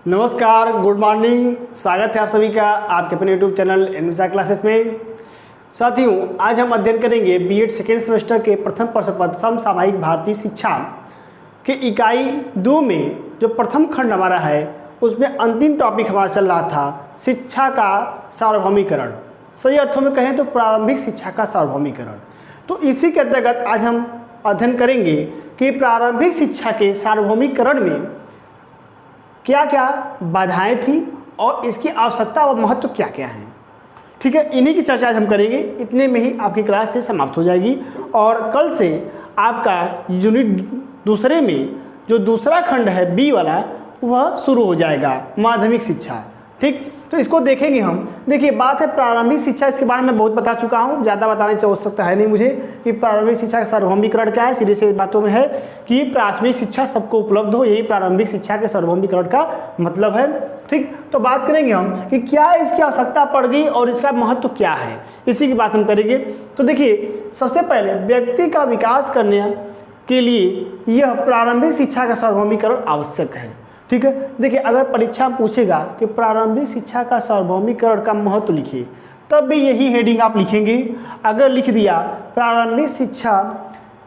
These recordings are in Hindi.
नमस्कार, गुड मॉर्निंग। स्वागत है आप सभी का आपके अपने यूट्यूब चैनल एनविसा क्लासेस में। साथियों, आज हम अध्ययन करेंगे बीएड सेकेंड सेमेस्टर के प्रथम प्रश्न पत्र समसामयिक भारतीय शिक्षा के इकाई 2 में जो प्रथम खंड हमारा है उसमें अंतिम टॉपिक हमारा चल रहा था शिक्षा का सार्वभौमिकरण। सही अर्थों में कहें तो प्रारंभिक शिक्षा का सार्वभौमिकरण। तो इसी के अंतर्गत आज हम अध्ययन करेंगे कि प्रारंभिक शिक्षा के सार्वभौमिकरण में क्या क्या बाधाएं थी और इसकी आवश्यकता और महत्व क्या क्या है। ठीक है, इन्हीं की चर्चा आज हम करेंगे। इतने में ही आपकी क्लास से समाप्त हो जाएगी और कल से आपका यूनिट दूसरे में जो दूसरा खंड है बी वाला वह शुरू हो जाएगा, माध्यमिक शिक्षा। ठीक, तो इसको देखेंगे हम। देखिए, बात है प्रारंभिक शिक्षा, इसके बारे में बहुत बता चुका हूँ, ज़्यादा बताने की आवश्यकता है नहीं मुझे कि प्रारंभिक शिक्षा का सार्वभौमिकरण क्या है। सीधे से बातों में है कि प्राथमिक शिक्षा सबको उपलब्ध हो, यही प्रारंभिक शिक्षा के सार्वभौमिकरण का मतलब है। ठीक, तो बात करेंगे हम कि क्या इसकी आवश्यकता पड़ गई और इसका महत्व क्या है, इसी की बात हम करेंगे। तो देखिए, सबसे पहले व्यक्ति का विकास करने के लिए यह प्रारंभिक शिक्षा का सार्वभौमिकरण आवश्यक है। ठीक है, देखिए, अगर परीक्षा पूछेगा कि प्रारंभिक शिक्षा का सार्वभौमिकरण का महत्व लिखिए, तब भी यही हेडिंग आप लिखेंगे। अगर लिख दिया प्रारंभिक शिक्षा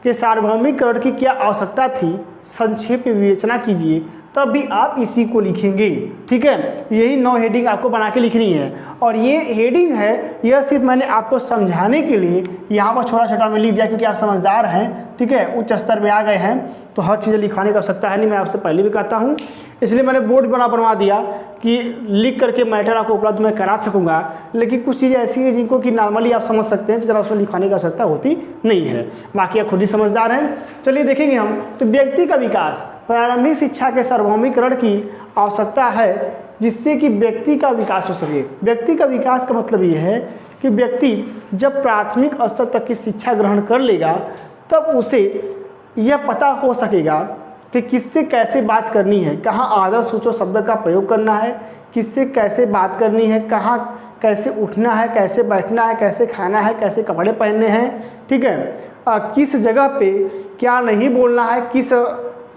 के सार्वभौमिकरण की क्या आवश्यकता थी, संक्षेप में विवेचना कीजिए, तब भी आप इसी को लिखेंगे। ठीक है, यही 9 हेडिंग आपको बना के लिखनी है। और ये हेडिंग है, यह सिर्फ मैंने आपको समझाने के लिए यहाँ पर छोटा छोटा में लिख दिया, क्योंकि आप समझदार हैं। ठीक है, उच्च स्तर में आ गए हैं तो हर चीज़ें लिखवाने की आवश्यकता है नहीं, मैं आपसे पहले भी कहता हूँ। इसलिए मैंने बोर्ड बनवा दिया कि लिख करके मैटर आपको उपलब्ध मैं करा सकूँगा। लेकिन कुछ चीज़ें ऐसी हैं जिनको कि नॉर्मली आप समझ सकते हैं, तो ज़रा उसमें लिखवाने की आवश्यकता होती नहीं है। बाकी आप खुद ही समझदार हैं। चलिए देखेंगे हम। तो व्यक्ति का विकास, प्रारंभिक शिक्षा के सार्वभौमिकरण की आवश्यकता है जिससे कि व्यक्ति का विकास हो सके। व्यक्ति का विकास का मतलब ये है कि व्यक्ति जब प्राथमिक स्तर तक की शिक्षा ग्रहण कर लेगा तब उसे यह पता हो सकेगा कि किससे कैसे बात करनी है, कहाँ आदर्श सूचक शब्द का प्रयोग करना है, किससे कैसे बात करनी है, कहाँ कैसे उठना है, कैसे बैठना है, कैसे खाना है, कैसे कपड़े पहनने हैं। ठीक है, किस जगह पे क्या नहीं बोलना है, किस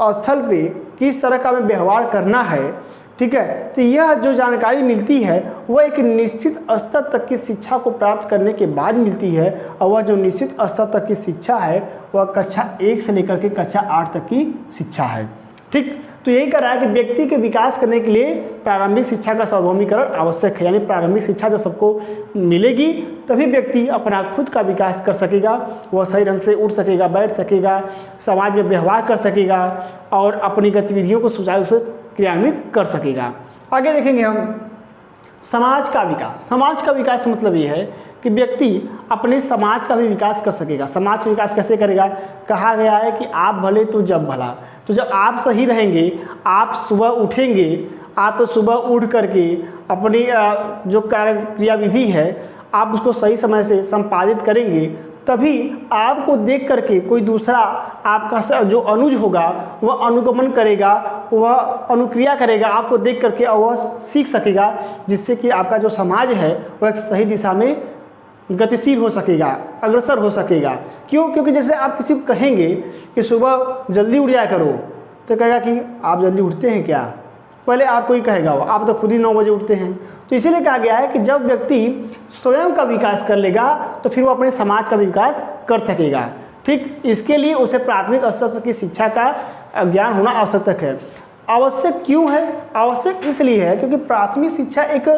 स्थल पे किस तरह का हमें व्यवहार करना है। ठीक है, तो यह जो जानकारी मिलती है वह एक निश्चित स्तर तक की शिक्षा को प्राप्त करने के बाद मिलती है। और वह जो निश्चित स्तर तक की शिक्षा है वह कक्षा 1 से लेकर के कक्षा 8 तक की शिक्षा है। ठीक, तो यही कह रहा है कि व्यक्ति के विकास करने के लिए प्रारंभिक शिक्षा का सार्वभौमिकरण आवश्यक है। यानी प्रारंभिक शिक्षा जब सबको मिलेगी तभी व्यक्ति अपना खुद का विकास कर सकेगा, वह सही ढंग से उठ सकेगा, बैठ सकेगा, समाज में व्यवहार कर सकेगा और अपनी गतिविधियों को सुचारू से क्रियान्वित कर सकेगा। आगे देखेंगे हम समाज का विकास। समाज का विकास मतलब ये है कि व्यक्ति अपने समाज का भी विकास कर सकेगा। समाज का विकास कैसे करेगा? कहा गया है कि आप भले तो जब भला। तो जब आप सही रहेंगे, आप सुबह उठेंगे, आप सुबह उठ करके अपनी जो कार्य क्रियाविधि है आप उसको सही समय से संपादित करेंगे, तभी आपको देख करके कोई दूसरा आपका जो अनुज होगा वह अनुगमन करेगा, वह अनुक्रिया करेगा आपको देख करके और वह सीख सकेगा, जिससे कि आपका जो समाज है वह एक सही दिशा में गतिशील हो सकेगा, अग्रसर हो सकेगा। क्यों? क्योंकि जैसे आप किसी को कहेंगे कि सुबह जल्दी उठ जाया करो, तो कहेगा कि आप जल्दी उठते हैं क्या? पहले आपको ही कहेगा, वो आप तो खुद ही 9 बजे उठते हैं। तो इसीलिए कहा गया है कि जब व्यक्ति स्वयं का विकास कर लेगा तो फिर वो अपने समाज का विकास कर सकेगा। ठीक, इसके लिए उसे प्राथमिक स्तर की शिक्षा का ज्ञान होना आवश्यक है। आवश्यक क्यों है? आवश्यक इसलिए है क्योंकि प्राथमिक शिक्षा एक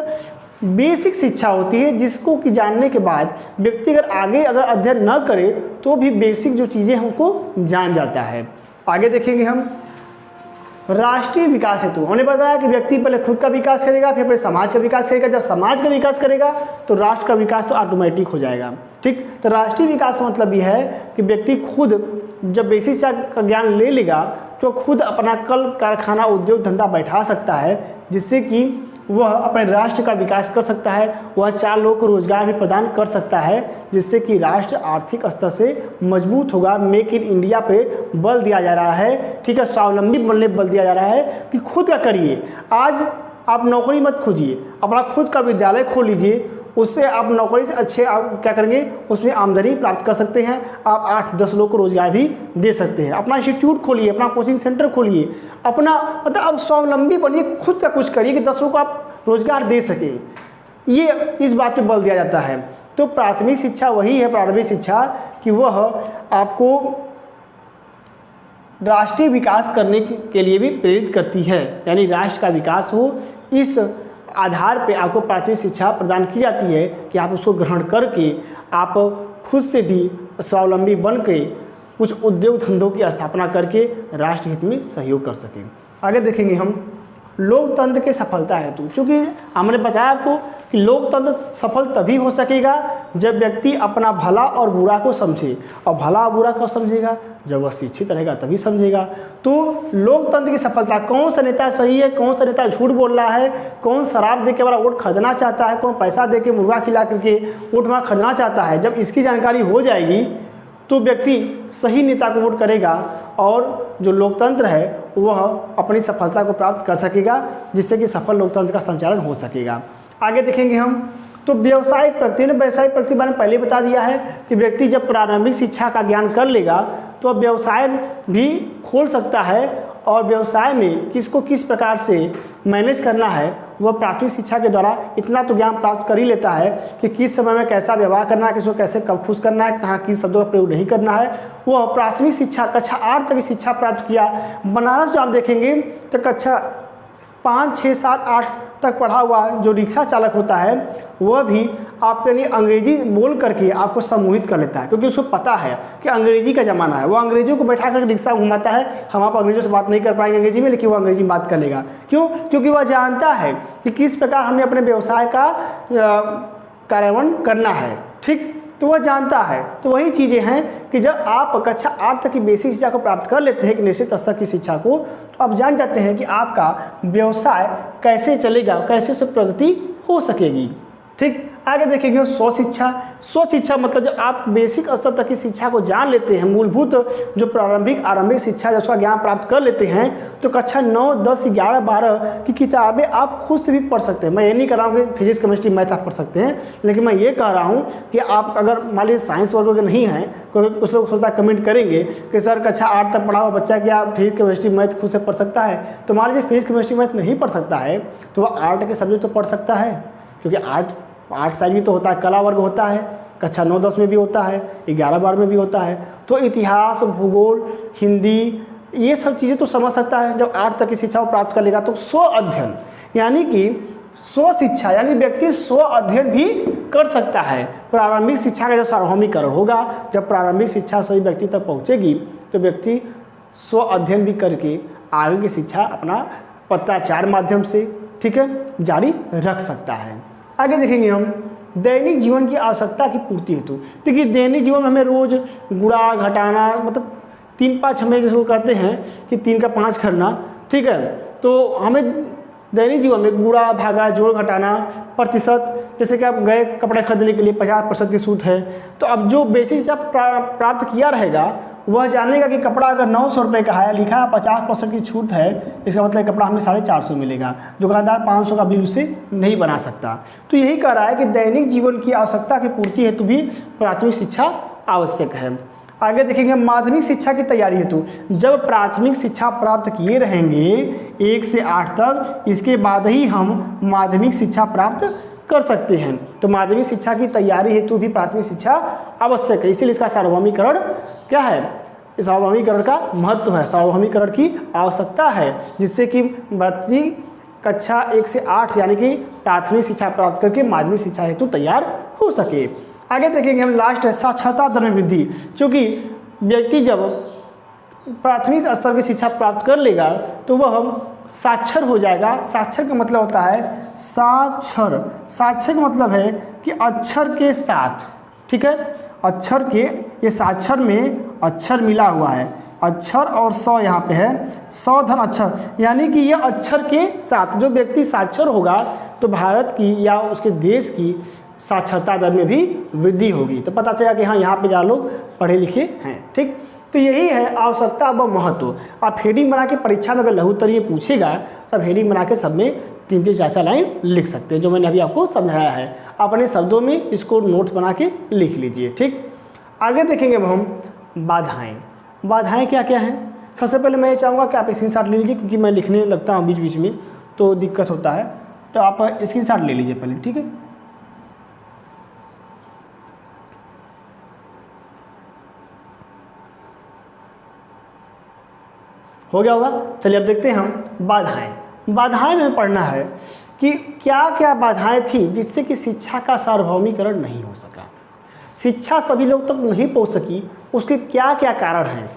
बेसिक शिक्षा होती है जिसको कि जानने के बाद व्यक्ति अगर आगे अध्ययन न करे तो भी बेसिक जो चीज़ें हमको जान जाता है। आगे देखेंगे हम राष्ट्रीय विकास हेतु। हमने बताया कि व्यक्ति पहले खुद का विकास करेगा, फिर अपने समाज का विकास करेगा। जब समाज का विकास करेगा तो राष्ट्र का विकास तो ऑटोमेटिक हो जाएगा। ठीक, तो राष्ट्रीय विकास का मतलब यह है कि व्यक्ति खुद जब बेसिक शिक्षा का ज्ञान ले लेगा तो खुद अपना कल कारखाना उद्योग धंधा बैठा सकता है, जिससे कि वह अपने राष्ट्र का विकास कर सकता है। वह 4 लोगों को रोजगार भी प्रदान कर सकता है, जिससे कि राष्ट्र आर्थिक स्तर से मजबूत होगा। मेक इन इंडिया पे बल दिया जा रहा है। ठीक है, स्वावलंबी बनने पर बल दिया जा रहा है कि खुद का करिए। आज आप नौकरी मत खोजिए, अपना खुद का विद्यालय खोल लीजिए, उससे आप नौकरी से अच्छे आप क्या करेंगे, उसमें आमदनी प्राप्त कर सकते हैं। आप 8-10 लोग को रोजगार भी दे सकते हैं। अपना इंस्टीट्यूट खोलिए, अपना कोचिंग सेंटर खोलिए, अपना मतलब आप स्वावलंबी बनिए, खुद का कुछ करिए कि 10 लोग को आप रोजगार दे सकें। ये इस बात पे बल दिया जाता है। तो प्राथमिक शिक्षा वही है, प्रारंभिक शिक्षा, कि वह आपको राष्ट्रीय विकास करने के लिए भी प्रेरित करती है, यानी राष्ट्र का विकास हो, इस आधार पे आपको प्राथमिक शिक्षा प्रदान की जाती है कि आप उसको ग्रहण करके आप खुद से भी स्वावलंबी बन के कुछ उद्योग धंधों की स्थापना करके राष्ट्र हित में सहयोग कर सकें। आगे देखेंगे हम लोकतंत्र की सफलता हेतु, चूँकि हमने बताया आपको कि लोकतंत्र सफल तभी हो सकेगा जब व्यक्ति अपना भला और बुरा को समझे, और भला और बुरा कब समझेगा, जब वह शिक्षित रहेगा तभी समझेगा। तो लोकतंत्र की सफलता, कौन सा नेता सही है, कौन सा नेता झूठ बोल रहा है, कौन शराब दे के हमारा वोट खरीदना चाहता है, कौन पैसा दे के मुर्गा खिला करके वोट हमारा खरीदना चाहता है, जब इसकी जानकारी हो जाएगी तो व्यक्ति सही नेता को वोट करेगा और जो लोकतंत्र है वह अपनी सफलता को प्राप्त कर सकेगा, जिससे कि सफल लोकतंत्र का संचालन हो सकेगा। आगे देखेंगे हम तो व्यावसायिक प्रगति, व्यावसायिक प्रगति मैंने पहले बता दिया है कि व्यक्ति जब प्रारंभिक शिक्षा का ज्ञान कर लेगा तो अब व्यवसाय भी खोल सकता है, और व्यवसाय में किसको किस प्रकार से मैनेज करना है वह प्राथमिक शिक्षा के द्वारा इतना तो ज्ञान प्राप्त कर ही लेता है कि किस समय में कैसा व्यवहार करना है, किसको कैसे कब खुश करना है, कहाँ किस शब्दों का प्रयोग नहीं करना है। वह प्राथमिक शिक्षा कक्षा 8 तक की शिक्षा प्राप्त किया। बनारस जो आप देखेंगे तो कक्षा 5, 6, 7, 8 तक पढ़ा हुआ जो रिक्शा चालक होता है वह भी आपके लिए अंग्रेजी बोल करके आपको सम्मोहित कर लेता है, क्योंकि उसको पता है कि अंग्रेजी का ज़माना है। वो अंग्रेजियों को बैठा कर रिक्शा घुमाता है। हम आप अंग्रेजों से बात नहीं कर पाएंगे अंग्रेजी में, लेकिन वो अंग्रेजी में बात कर लेगा। क्यों? क्योंकि वह जानता है कि किस प्रकार हमें अपने व्यवसाय का कार्यान्वयन करना है। ठीक, तो वह जानता है। तो वही चीज़ें हैं कि जब आप कक्षा 8 तक की बेसिक शिक्षा को प्राप्त कर लेते हैं, एक निश्चित स्तर की शिक्षा को, तो आप जान जाते हैं कि आपका व्यवसाय कैसे चलेगा, कैसे उसमें प्रगति हो सकेगी। ठीक, आगे देखेंगे स्व शिक्षा। स्व शिक्षा मतलब जब आप बेसिक स्तर तक की शिक्षा को जान लेते हैं, मूलभूत जो आरंभिक शिक्षा है उसका ज्ञान प्राप्त कर लेते हैं, तो कक्षा 9, 10, 11, 12 की किताबें आप खुद से भी पढ़ सकते हैं। मैं ये नहीं कह रहा हूँ कि फिजिक्स, केमिस्ट्री, मैथ आप पढ़ सकते हैं, लेकिन मैं ये कह रहा हूँ कि आप अगर मान लीजिए साइंस वर्ग के नहीं हैं, क्योंकि कुछ लोग सोचता कमेंट करेंगे कि सर कक्षा 8 तक पढ़ा हुआ बच्चा क्या फिजिक्स, केमिस्ट्री, मैथ खुद से पढ़ सकता है। तो मान लीजिए फिजिक्स, केमिस्ट्री, मैथ नहीं पढ़ सकता है तो वह आर्ट के सब्जेक्ट तो पढ़ सकता है, क्योंकि आर्ट साइड भी तो होता है, कला वर्ग होता है, कक्षा 9, 10 में भी होता है, 11, 12 में भी होता है। तो इतिहास, भूगोल, हिंदी, ये सब चीज़ें तो समझ सकता है जब 8 तक की शिक्षा को प्राप्त कर लेगा। तो स्व अध्ययन यानी कि स्व शिक्षा, यानी व्यक्ति स्व अध्ययन भी कर सकता है। प्रारंभिक शिक्षा का जो सार्वभौमिकरण होगा, जब प्रारंभिक शिक्षा सही व्यक्ति तक पहुँचेगी तो व्यक्ति स्व अध्ययन भी करके आगे की शिक्षा अपना पत्राचार माध्यम से, ठीक है, जारी रख सकता है। आगे देखेंगे हम दैनिक जीवन की आवश्यकता की पूर्ति हेतु। देखिए दैनिक जीवन में हमें रोज गुणा घटाना, मतलब 3-5 हमें जिसको कहते हैं कि 3 का 5 करना, ठीक है। तो हमें दैनिक जीवन में गुणा, भागा, जोड़, घटाना, प्रतिशत, जैसे कि आप गए कपड़े खरीदने के लिए 50% की छूट है, तो अब जो बेसिक शिक्षा प्राप्त किया रहेगा वह जानेगा कि कपड़ा अगर 900 रुपये का है, लिखा है 50% की छूट है, इसका मतलब कपड़ा हमें 450 मिलेगा। दुकानदार 500 का बिल उसे नहीं बना सकता। तो यही कह रहा है कि दैनिक जीवन की आवश्यकता की पूर्ति हेतु भी प्राथमिक शिक्षा आवश्यक है। आगे देखेंगे माध्यमिक शिक्षा की तैयारी हेतु। जब प्राथमिक शिक्षा प्राप्त किए रहेंगे 1 से 8 तक, इसके बाद ही हम माध्यमिक शिक्षा प्राप्त कर सकते हैं। तो माध्यमिक शिक्षा की तैयारी हेतु भी प्राथमिक शिक्षा आवश्यक है, इसीलिए इसका सार्वभौमिकरण क्या है, इस सार्वभौमिकरण का महत्व है, सार्वभौमिकरण की आवश्यकता है, जिससे कि बच्ची कक्षा 1 से 8 यानी कि प्राथमिक शिक्षा प्राप्त करके माध्यमिक शिक्षा हेतु तैयार हो सके। आगे देखेंगे हम लास्ट है साक्षरता दर में वृद्धि। क्योंकि व्यक्ति जब प्राथमिक स्तर की शिक्षा प्राप्त कर लेगा तो वह साक्षर हो जाएगा। साक्षर का मतलब होता है साक्षर, साक्षर का मतलब है कि अक्षर के साथ, ठीक है, अक्षर के, ये साक्षर में अक्षर मिला हुआ है, अक्षर और सौ यहाँ पे है, सौ धन अक्षर, यानी कि यह अक्षर के साथ जो व्यक्ति साक्षर होगा तो भारत की या उसके देश की साक्षरता दर में भी वृद्धि होगी। तो पता चला कि हाँ यहाँ पे ज़्यादा लोग पढ़े लिखे हैं। ठीक, तो यही है आवश्यकता व महत्व। आप हेडिंग बना के परीक्षा में अगर लघुत्तरीय पूछेगा तब हेडिंग बना के सब में 3-3 4-4 लाइन लिख सकते हैं, जो मैंने अभी आपको समझाया है। अपने शब्दों में इसको नोट्स बना के लिख लीजिए। ठीक, आगे देखेंगे अब हम बाधाएँ। बाधाएँ क्या क्या हैं? सबसे पहले मैं ये चाहूँगा कि आप स्क्रीनशॉट ले लीजिए, क्योंकि मैं लिखने लगता हूँ बीच बीच में तो दिक्कत होता है, तो आप स्क्रीनशॉट ले लीजिए पहले। ठीक है, हो गया होगा। चलिए अब देखते हैं हम बाधाएं। बाधाएं में पढ़ना है कि क्या क्या बाधाएं थी जिससे कि शिक्षा का सार्वभौमिकरण नहीं हो सका, शिक्षा सभी लोग तक नहीं पहुंच सकी, उसके क्या क्या कारण हैं,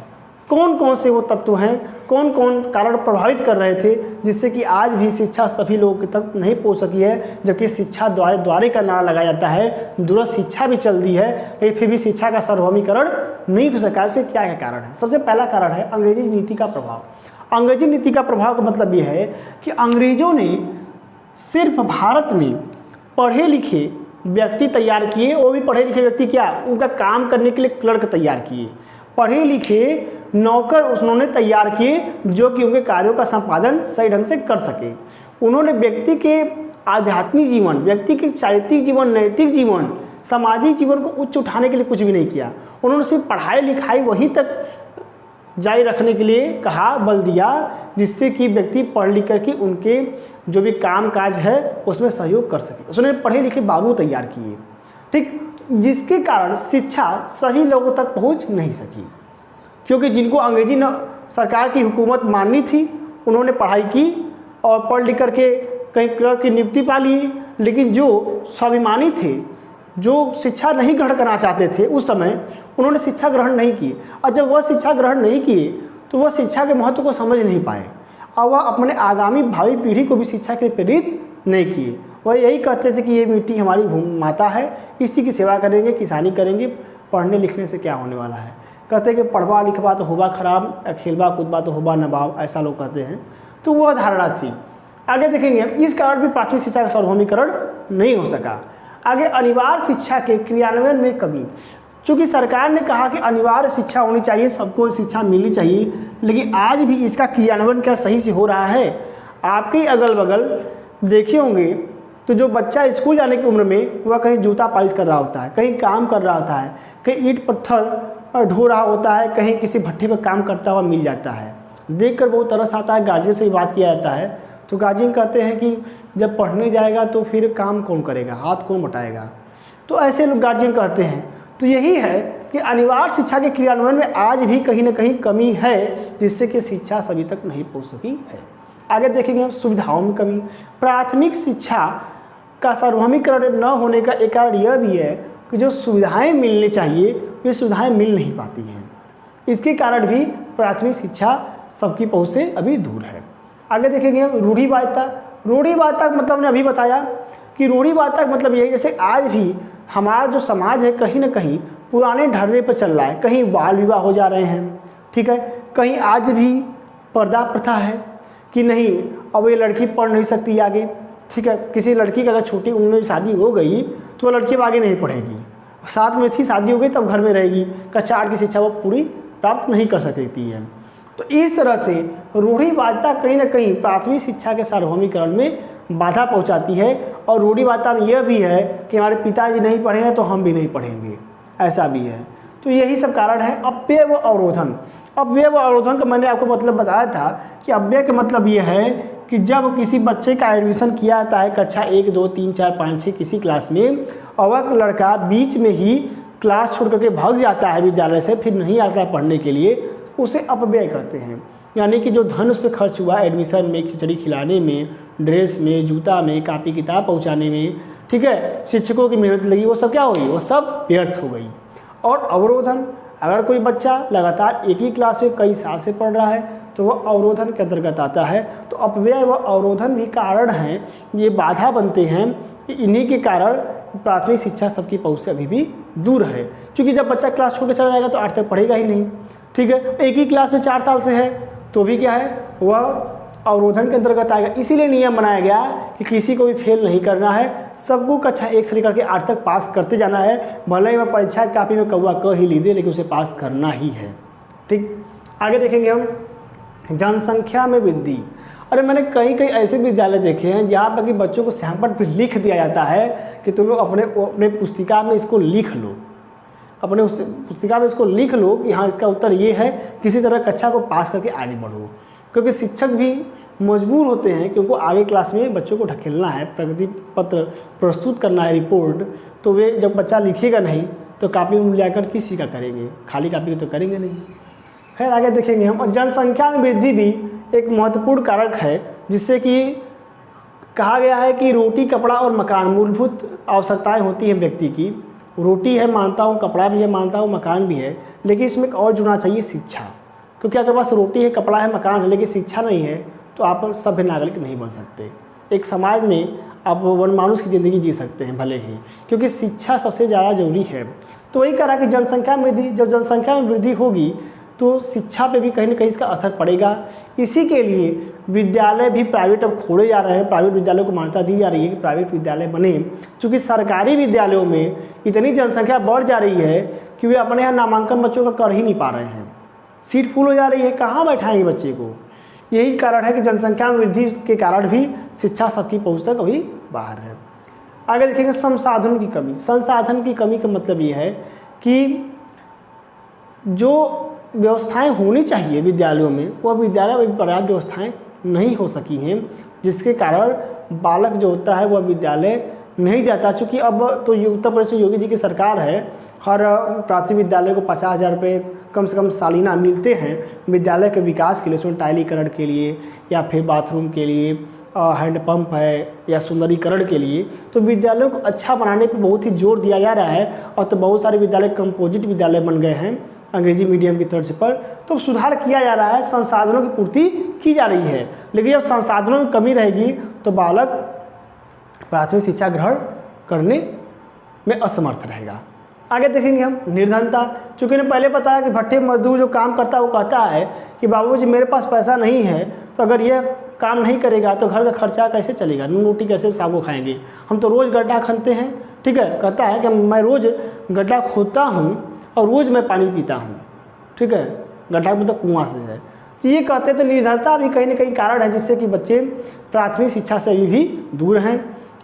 कौन कौन से वो तत्व हैं, कौन कौन कारण प्रभावित कर रहे थे जिससे कि आज भी शिक्षा सभी लोगों तक नहीं पहुंच सकी है। जबकि शिक्षा द्वारे का नारा लगाया जाता है, दूरस्थ शिक्षा भी चल दी है, लेकिन फिर भी शिक्षा का सार्वभौमिकरण नहीं हो सका। इससे क्या क्या कारण है? सबसे पहला कारण है अंग्रेजी नीति का प्रभाव। अंग्रेजी नीति का प्रभाव का मतलब ये है कि अंग्रेजों ने सिर्फ भारत में पढ़े लिखे व्यक्ति तैयार किए, वो भी पढ़े लिखे व्यक्ति क्या, उनका काम करने के लिए क्लर्क तैयार किए, पढ़े लिखे नौकर उन्होंने तैयार किए जो कि उनके कार्यों का संपादन सही ढंग से कर सके। उन्होंने व्यक्ति के आध्यात्मिक जीवन, व्यक्ति के चारित्रिक जीवन, नैतिक जीवन, सामाजिक जीवन को उच्च उठाने के लिए कुछ भी नहीं किया। उन्होंने सिर्फ पढ़ाई लिखाई वहीं तक जारी रखने के लिए कहा, बल दिया, जिससे कि व्यक्ति पढ़ लिख कर के उनके जो भी काम काज है उसमें सहयोग कर सके। उसने पढ़े लिखे बाबू तैयार किए। ठीक, जिसके कारण शिक्षा सभी लोगों तक पहुंच नहीं सकी, क्योंकि जिनको अंग्रेजी सरकार की हुकूमत माननी थी उन्होंने पढ़ाई की और पढ़ लिख करके कहीं क्लर्क की नियुक्ति पा ली। लेकिन जो स्वाभिमानी थे, जो शिक्षा नहीं ग्रहण करना चाहते थे उस समय, उन्होंने शिक्षा ग्रहण नहीं की। और जब वह शिक्षा ग्रहण नहीं किए तो वह शिक्षा के महत्व को समझ नहीं पाए और वह अपने आगामी भावी पीढ़ी को भी शिक्षा के लिए प्रेरित नहीं किए। वह यही कहते थे कि ये मिट्टी हमारी माता है, इसी की सेवा करेंगे, किसानी करेंगे, पढ़ने लिखने से क्या होने वाला है। कहते हैं कि पढ़वा लिखवा तो होबा खराब, खेलबा कूदबा तो होबा नवाब, ऐसा लोग कहते हैं। तो वह धारणा थी। आगे देखेंगे, इस कारण भी प्राथमिक शिक्षा का सार्वभौमिकरण नहीं हो सका। आगे अनिवार्य शिक्षा के क्रियान्वयन में कमी। चूँकि सरकार ने कहा कि अनिवार्य शिक्षा होनी चाहिए, सबको शिक्षा मिलनी चाहिए, लेकिन आज भी इसका क्रियान्वयन क्या सही से हो रहा है? आपके अगल बगल देखे होंगे तो जो बच्चा स्कूल जाने की उम्र में वह कहीं जूता पॉलिश कर रहा होता है, कहीं काम कर रहा होता है, कहीं ईंट पत्थर ढो रहा होता है, कहीं किसी भट्ठे पर काम करता हुआ मिल जाता है। देखकर बहुत तरस आता है। गार्जियन से भी बात किया जाता है तो गार्जियन कहते हैं कि जब पढ़ने जाएगा तो फिर काम कौन करेगा, हाथ कौन बटाएगा। तो ऐसे लोग गार्जियन कहते हैं। तो यही है कि अनिवार्य शिक्षा के क्रियान्वयन में आज भी कहीं ना कहीं कमी है, जिससे कि शिक्षा सभी तक नहीं पहुँच सकी है। आगे देखेंगे हम सुविधाओं में कमी। प्राथमिक शिक्षा का सार्वभौमिकरण न होने का एक कारण यह भी है कि जो सुविधाएं मिलनी चाहिए वे सुविधाएं मिल नहीं पाती हैं। इसके कारण भी प्राथमिक शिक्षा सबकी पहुंच से अभी दूर है। आगे देखेंगे हम रूढ़िवादिता। रूढ़िवादिता का मतलब मैंने अभी बताया कि रूढ़िवादिता का मतलब ये है जैसे आज भी हमारा जो समाज है कहीं ना कहीं पुराने ढर्रे पर चल रहा है। कहीं बाल विवाह हो जा रहे हैं, ठीक है, कहीं आज भी पर्दा प्रथा है कि नहीं अब ये लड़की पढ़ नहीं सकती आगे, ठीक है। किसी लड़की की अगर छोटी उम्र में शादी हो गई तो वह लड़की अब आगे नहीं पढ़ेगी, साथ में थी शादी हो गई तब घर में रहेगी, कक्षा 8 की शिक्षा वो पूरी प्राप्त नहीं कर सकती है। तो इस तरह से रूढ़िवादिता कहीं ना कहीं प्राथमिक शिक्षा के सार्वभौमिकरण में बाधा पहुंचाती है। और रूढ़िवादिता में यह भी है कि हमारे पिताजी नहीं पढ़े हैं तो हम भी नहीं पढ़ेंगे, ऐसा भी है। तो यही सब कारण है। अपव्यय व अवरोधन। अपव्यय व अवरोधन का मैंने आपको मतलब बताया था कि अपव्यय का मतलब ये है कि जब किसी बच्चे का एडमिशन किया जाता है कक्षा 1, 2, 3, 4, 5, 6 किसी क्लास में, और वह लड़का बीच में ही क्लास छोड़ करके भाग जाता है विद्यालय से, फिर नहीं आता है पढ़ने के लिए, उसे अपव्यय कहते हैं। यानी कि जो धन उस पर खर्च हुआ एडमिशन में, खिचड़ी खिलाने में, ड्रेस में, जूता में, कापी किताब पहुँचाने में, ठीक है, शिक्षकों की मेहनत लगी, वो सब क्या हो गई, वो सब व्यर्थ हो गई। और अवरोधन, अगर कोई बच्चा लगातार एक ही क्लास में कई साल से पढ़ रहा है तो वह अवरोधन के अंतर्गत आता है। तो अपव्यय व अवरोधन भी कारण हैं, ये बाधा बनते हैं। इन्हीं के कारण प्राथमिक शिक्षा सबकी पहुंच से अभी भी दूर है, क्योंकि जब बच्चा क्लास छोड़ के चला जाएगा तो 8 तक पढ़ेगा ही नहीं, ठीक है। एक ही क्लास में 4 साल से है तो भी क्या है, वह अवरोधन के अंतर्गत आएगा। इसीलिए नियम बनाया गया कि किसी को भी फेल नहीं करना है, सबको कक्षा 1 से लेकर के 8 तक पास करते जाना है। भले ही वह परीक्षा कापी में कौवा क ही ली दे, लेकिन उसे पास करना ही है। ठीक, आगे देखेंगे हम जनसंख्या में वृद्धि। अरे मैंने कई ऐसे विद्यालय देखे हैं जहाँ पर कि बच्चों को सैंपल पे लिख दिया जाता है कि तुम लोग अपने पुस्तिका में इसको लिख लो, अपने उस पुस्तिका में इसको लिख लो कि हाँ इसका उत्तर ये है, किसी तरह कक्षा को पास करके आगे बढ़ो। क्योंकि शिक्षक भी मजबूर होते हैं कि उनको आगे क्लास में बच्चों को ढकेलना है, प्रगति पत्र प्रस्तुत करना है, रिपोर्ट। तो वे जब बच्चा लिखेगा नहीं तो कापी में मूल्यांकन किसी का करेंगे, खाली कापी तो करेंगे नहीं। खैर आगे देखेंगे हम। और जनसंख्या में वृद्धि भी एक महत्वपूर्ण कारक है, जिससे कि कहा गया है कि रोटी, कपड़ा और मकान मूलभूत आवश्यकताएं होती हैं व्यक्ति की। रोटी है मानता हूँ, कपड़ा भी है मानता हूँ, मकान भी है, लेकिन इसमें एक और जुड़ना चाहिए शिक्षा। क्योंकि अगर बस रोटी है, कपड़ा है, मकान है, लेकिन शिक्षा नहीं है तो आप सभ्य नागरिक नहीं बन सकते। एक समाज में आप वनमानुष की ज़िंदगी जी सकते हैं भले ही, क्योंकि शिक्षा सबसे ज़्यादा जरूरी है। तो वही कहा कि जनसंख्या में वृद्धि, जब जनसंख्या में वृद्धि होगी तो शिक्षा पे भी कहीं ना कहीं इसका असर पड़ेगा। इसी के लिए विद्यालय भी प्राइवेट अब खोले जा रहे हैं, प्राइवेट विद्यालयों को मान्यता दी जा रही है कि प्राइवेट विद्यालय बने। क्योंकि सरकारी विद्यालयों में इतनी जनसंख्या बढ़ जा रही है कि वे अपने यहाँ नामांकन बच्चों का कर ही नहीं पा रहे हैं, सीट फुल हो जा रही है, कहाँ बैठाएंगे बच्चे को। यही कारण है कि जनसंख्या में वृद्धि के कारण भी शिक्षा सबकी पहुँच तक अभी बाहर है। आगे देखेंगे संसाधनों की कमी। संसाधन की कमी का मतलब ये है कि जो व्यवस्थाएं होनी चाहिए विद्यालयों में, वह विद्यालय में पर्याप्त व्यवस्थाएं नहीं हो सकी हैं, जिसके कारण बालक जो होता है वह विद्यालय नहीं जाता। चूँकि अब तो उत्तर प्रदेश में योगी जी की सरकार है, हर प्राथमिक विद्यालय को 50,000 रुपये कम से कम सालाना मिलते हैं विद्यालय के विकास के लिए, उसमें टाइलीकरण के लिए या फिर बाथरूम के लिए, हैंडपम्प है या सुंदरीकरण के लिए। तो विद्यालयों को अच्छा बनाने पर बहुत ही जोर दिया जा रहा है। और तो बहुत सारे विद्यालय कंपोजिट विद्यालय बन गए हैं अंग्रेजी मीडियम की तर्ज पर। तो सुधार किया जा रहा है, संसाधनों की पूर्ति की जा रही है। लेकिन जब संसाधनों की कमी रहेगी तो बालक प्राथमिक शिक्षा ग्रहण करने में असमर्थ रहेगा। आगे देखेंगे हम निर्धनता। चूँकि इन्हें पहले पता है कि भट्टे मजदूर जो काम करता है वो कहता है कि बाबूजी मेरे पास पैसा नहीं है, तो अगर ये काम नहीं करेगा तो घर का खर्चा कैसे चलेगा, नून रोटी कैसे साग को खाएंगे, हम तो रोज़ गड्ढा खनते हैं। ठीक है, कहता है कि मैं रोज़ गड्ढा खोदता हूँ और रोज़ मैं पानी पीता हूँ। ठीक है, गड्ढा मतलब कुआं से है। तो ये कहते हैं तो निर्धनता भी कहीं ना कहीं कारण है जिससे कि बच्चे प्राथमिक शिक्षा से अभी भी दूर हैं।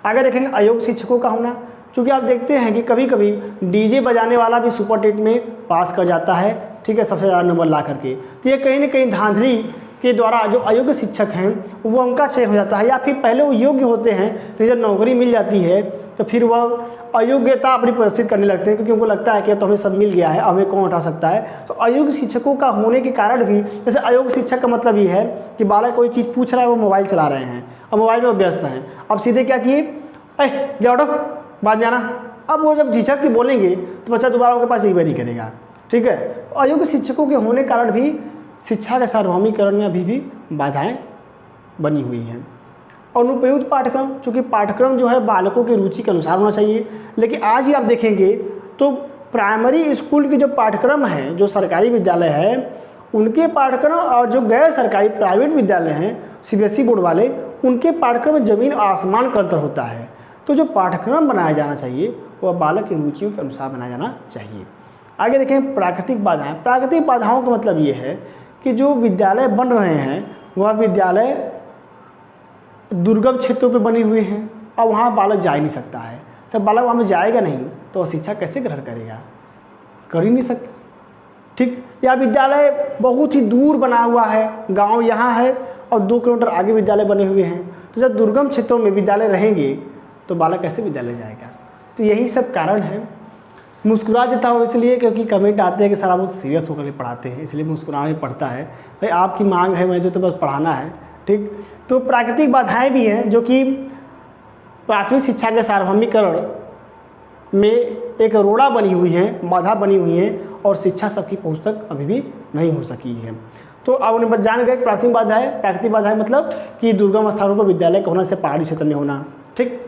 आगे देखेंगे अयोग्य शिक्षकों का होना। क्योंकि आप देखते हैं कि कभी कभी डीजे बजाने वाला भी सुपर टेट में पास कर जाता है, ठीक है, सबसे ज़्यादा नंबर ला करके। तो ये कहीं ना कहीं धांधली के द्वारा जो अयोग्य शिक्षक हैं वो उनका चयन हो जाता है, या फिर पहले वो योग्य होते हैं तो जब नौकरी मिल जाती है तो फिर वह अयोग्यता अपनी प्रदर्शित करने लगते हैं, क्योंकि उनको लगता है कि अब तो हमें सब मिल गया है, हमें कौन उठा सकता है। तो अयोग्य शिक्षकों का होने के कारण भी, जैसे अयोग्य शिक्षक का मतलब ये है कि बालक कोई चीज़ पूछ रहा है, वो मोबाइल चला रहे हैं और मोबाइल में व्यस्त हैं। अब सीधे क्या किए, जाओ बाद में आना। अब वो जब झिझक के बोलेंगे तो बच्चा दोबारा उनके पास एक बार नहीं करेगा। ठीक है, अयोग्य शिक्षकों के होने के कारण भी शिक्षा के सार्वभौमिकरण में अभी भी बाधाएं बनी हुई हैं। अनुपयुक्त पाठ्यक्रम, चूँकि पाठ्यक्रम जो है बालकों की रुचि के अनुसार होना चाहिए, लेकिन आज ही आप देखेंगे तो प्राइमरी स्कूल के जो पाठ्यक्रम हैं, जो सरकारी विद्यालय है उनके पाठ्यक्रम और जो गैर सरकारी प्राइवेट विद्यालय हैं सीबीएसई बोर्ड वाले, उनके पाठ्यक्रम में ज़मीन आसमान का अंतर होता है। तो जो पाठ्यक्रम बनाया जाना चाहिए वह बालक की रुचियों के अनुसार बनाया जाना चाहिए। आगे देखें प्राकृतिक बाधाएं। प्राकृतिक बाधाओं का मतलब ये है कि जो विद्यालय बन रहे हैं वह विद्यालय दुर्गम क्षेत्रों पे बने हुए हैं और वहाँ बालक जा ही नहीं सकता है। जब बालक वहाँ में जाएगा नहीं तो वह शिक्षा कैसे ग्रहण करेगा, कर ही नहीं सकता। ठीक, या विद्यालय बहुत ही दूर बना हुआ है, गांव यहाँ है और 2 किलोमीटर आगे विद्यालय बने हुए हैं। तो जब दुर्गम क्षेत्रों में विद्यालय रहेंगे तो बालक कैसे विद्यालय जाएगा। तो यही सब कारण है। मुस्कुरा देता हूँ इसलिए क्योंकि कमेंट आते हैं कि सर आप बहुत सीरियस होकर के पढ़ाते हैं, इसलिए मुस्कुराना ही पड़ता है। भाई आपकी मांग है, मुझे तो बस पढ़ाना है। ठीक, तो प्राकृतिक बाधाएं भी हैं जो कि प्राथमिक शिक्षा के सार्वभौमिकरण में एक रोड़ा बनी हुई हैं, बाधा बनी हुई हैं और शिक्षा सबकी पहुँच तक अभी भी नहीं हो सकी है। तो अब उन्हें जान गए प्राथमिक बाधाएं। प्राकृतिक बाधाएं मतलब कि दुर्गम स्थानों पर विद्यालय का होना से पहाड़ी क्षेत्र में होना। ठीक,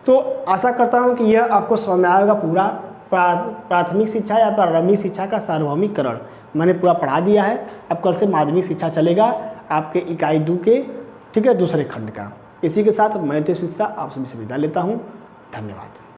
तो आशा करता हूँ कि यह आपको समझ में आएगा। पूरा प्राथमिक शिक्षा या प्रारंभिक शिक्षा का सार्वभौमिकरण मैंने पूरा पढ़ा दिया है। अब कल से माध्यमिक शिक्षा चलेगा। आपके इकाई 2 के, ठीक है, दूसरे खंड का। इसी के साथ मैं रितेश मिश्रा आप सभी से विदा लेता हूँ। धन्यवाद।